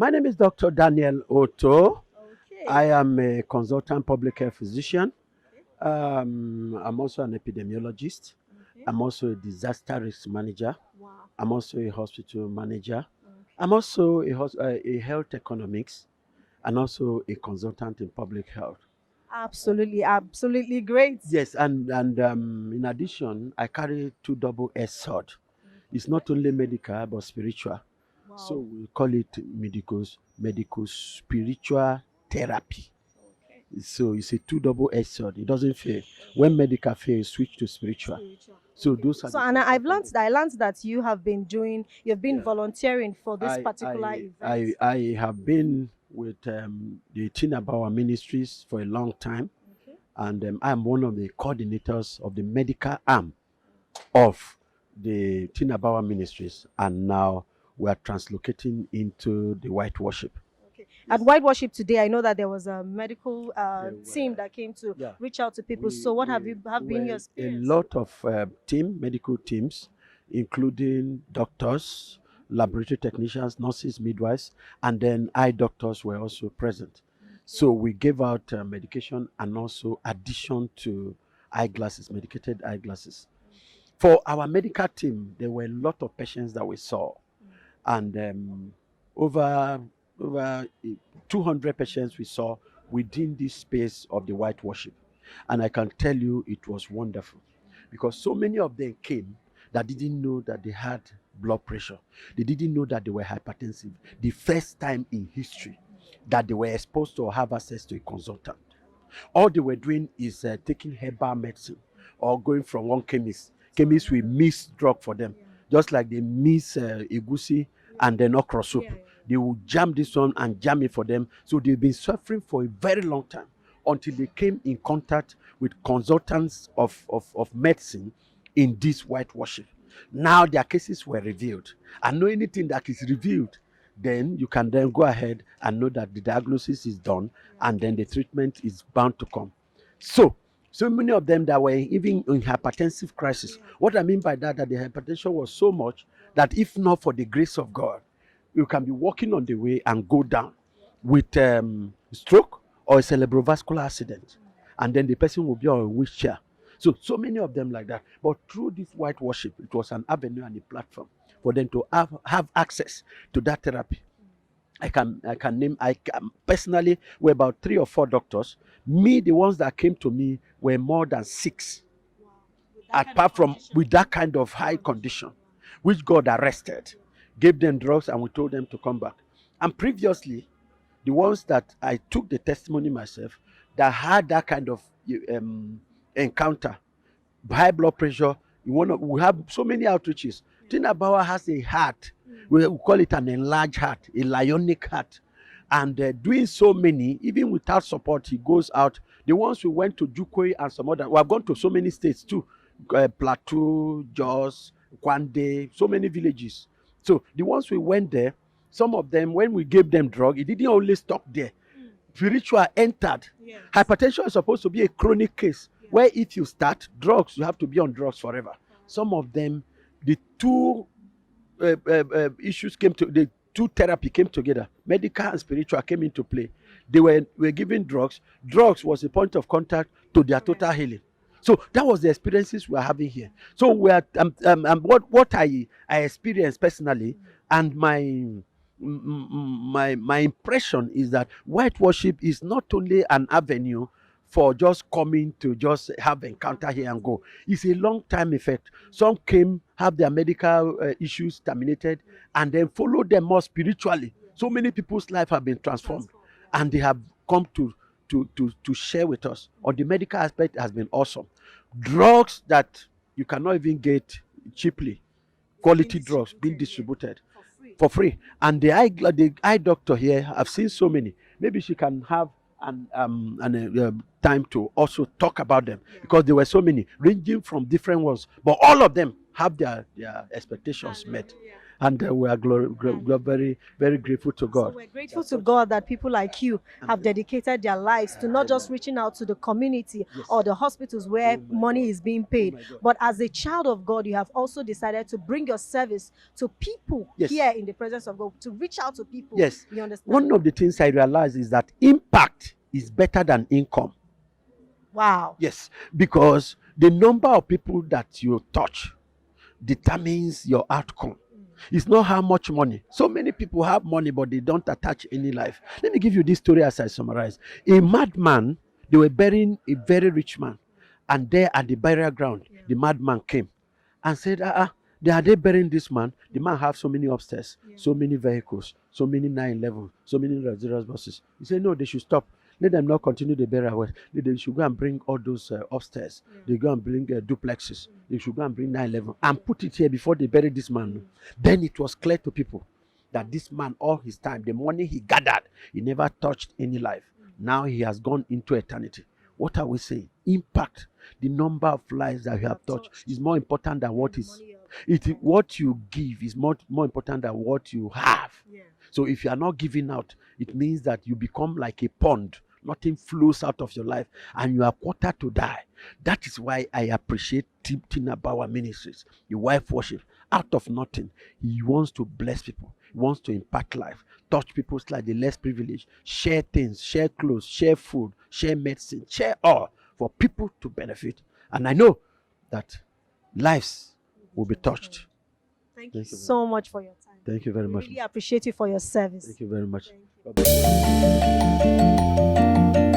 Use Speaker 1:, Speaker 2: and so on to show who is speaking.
Speaker 1: My name is Dr. Daniel Otoh. I
Speaker 2: Okay.
Speaker 1: am a consultant public health physician. I'm also an epidemiologist.
Speaker 2: Okay.
Speaker 1: I'm also a disaster risk manager.
Speaker 2: Wow.
Speaker 1: I'm also a hospital manager. I'm
Speaker 2: Okay.
Speaker 1: also a health economics and also a consultant in public health.
Speaker 2: Absolutely, absolutely great.
Speaker 1: Yes, and in addition, I carry two double S sword. It's
Speaker 2: Okay.
Speaker 1: not only medical but spiritual. So
Speaker 2: Wow.
Speaker 1: we call it medical spiritual therapy.
Speaker 2: Okay.
Speaker 1: So it's a two double edged sword. It doesn't fail. When medical fails, switch to spiritual.
Speaker 2: Spiritual.
Speaker 1: So
Speaker 2: Okay.
Speaker 1: those are
Speaker 2: So,
Speaker 1: the
Speaker 2: and
Speaker 1: things I
Speaker 2: I've
Speaker 1: can
Speaker 2: learned
Speaker 1: do.
Speaker 2: that you've been
Speaker 1: Yeah.
Speaker 2: volunteering for this
Speaker 1: I
Speaker 2: particular
Speaker 1: I
Speaker 2: event.
Speaker 1: I I have been with the Bawa Ministries for a long time,
Speaker 2: Okay.
Speaker 1: and I'm one of the coordinators of the medical arm of the Bawa Ministries, and now we are translocating into the white worship.
Speaker 2: Okay. At
Speaker 1: Yes.
Speaker 2: White Worship today, I know that there was a medical
Speaker 1: There
Speaker 2: team
Speaker 1: were,
Speaker 2: that came to
Speaker 1: yeah,
Speaker 2: reach out to people.
Speaker 1: we
Speaker 2: So, what
Speaker 1: we
Speaker 2: have been your
Speaker 1: were a
Speaker 2: experience?
Speaker 1: lot of medical teams, including doctors, laboratory technicians, nurses, midwives, and then eye doctors were also present.
Speaker 2: Okay.
Speaker 1: So we gave out medication and also addition to eyeglasses, medicated eyeglasses. For our medical team, there were a lot of patients that we saw, and over over 200 patients we saw within this space of the white worship. And I can tell you it was wonderful because so many of them came that didn't know that they had blood pressure. They didn't know that they were hypertensive. The first time in history that they were exposed to or have access to a consultant. All they were doing is taking herbal medicine or going from one chemist. Chemists will mix drug for them,
Speaker 2: Yeah.
Speaker 1: just like they mix egusi and then okra soup.
Speaker 2: Yeah.
Speaker 1: They will jam this one and jam it for them. So they've been suffering for a very long time until they came in contact with consultants of medicine in this white worship. Now their cases were revealed. And know anything that is revealed, then you can then go ahead and know that the diagnosis is done and then the treatment is bound to come. So many of them that were even in hypertensive crisis. What I mean by that, that the hypertension was so much that if not for the grace of God, you can be walking on the way and go down with stroke or a cerebrovascular accident, and then the person will be on a wheelchair. So many of them like that. But through this white worship, it was an avenue and a platform for them to have access to that therapy. I can name I can, personally were about three or four doctors. Me, the ones that came to me were more than six,
Speaker 2: Wow. With that kind of
Speaker 1: apart from
Speaker 2: condition.
Speaker 1: with that kind of high condition, which God arrested, gave them drugs, and we told them to come back. And previously, the ones that I took the testimony myself that had that kind of um, encounter, high blood pressure. We have so many outreaches. Tina Bauer has a heart. We call it an enlarged heart, a lionic heart. And doing so many, even without support, he goes out. The ones we went to Jukwe and some other, we have gone to so many states too, Plateau, Jos, Kwande, so many villages. So the ones we went there, some of them, when we gave them drug, it didn't only stop there. Spiritual entered.
Speaker 2: Yes.
Speaker 1: Hypertension is supposed to be a chronic case where if you start drugs, you have to be on drugs forever. Some of them, the two issues came to the two therapy came together. Medical and spiritual came into play. They were given drugs. Drugs was a point of contact to their total healing. So that was the experiences we are having here. So we are what I experienced personally, and my impression is that white worship is not only an avenue for just coming to just have encounter here and go. It's a long time effect. Some came, have their medical issues terminated, and then follow them more spiritually. So many people's life have been transformed, and they have come to share with us. On the medical aspect, has been awesome. Drugs that you cannot even get cheaply, quality drugs being distributed for free. And the eye doctor here, I've seen so many. Maybe she can have an time to also talk about them because there were so many ranging from different ones, but all of them have their expectations met. And we are very, very grateful to
Speaker 2: So
Speaker 1: God.
Speaker 2: we're grateful to God that people like you have dedicated their lives to not just reaching out to the community or the hospitals where money is being paid, but as a child of God, you have also decided to bring your service to people here in the presence of God, to reach out to people.
Speaker 1: Yes.
Speaker 2: You understand?
Speaker 1: One of the things I realized is that impact is better than income.
Speaker 2: Wow.
Speaker 1: Yes, because the number of people that you touch determines your outcome. It's not how much money. So many people have money, but they don't attach any life. Let me give you this story as I summarize. A madman, they were burying a very rich man. And there at the burial ground, the madman came and said, they are they burying this man? The man have so many upstairs, so many vehicles, so many 911, so many luxurious buses. He said, no, they should stop. Let them not continue the burial. They should go and bring all those upstairs. They go and bring duplexes. They should go and bring 911 and put it here before they bury this man. Then it was clear to people that this man, all his time, the money he gathered, he never touched any life. Now he has gone into eternity. What are we saying? Impact. The number of lives that you have touched is more important than what is. What you give is more important than what you have. So if you are not giving out, it means that you become like a pond. Nothing flows out of your life and you are quarter to die. That is why I appreciate Bawa Ministries, the wife worship. Out of nothing, he wants to bless people. He wants to impact life, touch people's life, the less privileged, share things, share clothes, share food, share medicine, share all for people to benefit. And I know that lives will be touched.
Speaker 2: Thank you so much for your time.
Speaker 1: Thank you very much.
Speaker 2: Really appreciate you for your service.
Speaker 1: Thank you very much.
Speaker 2: Thank you.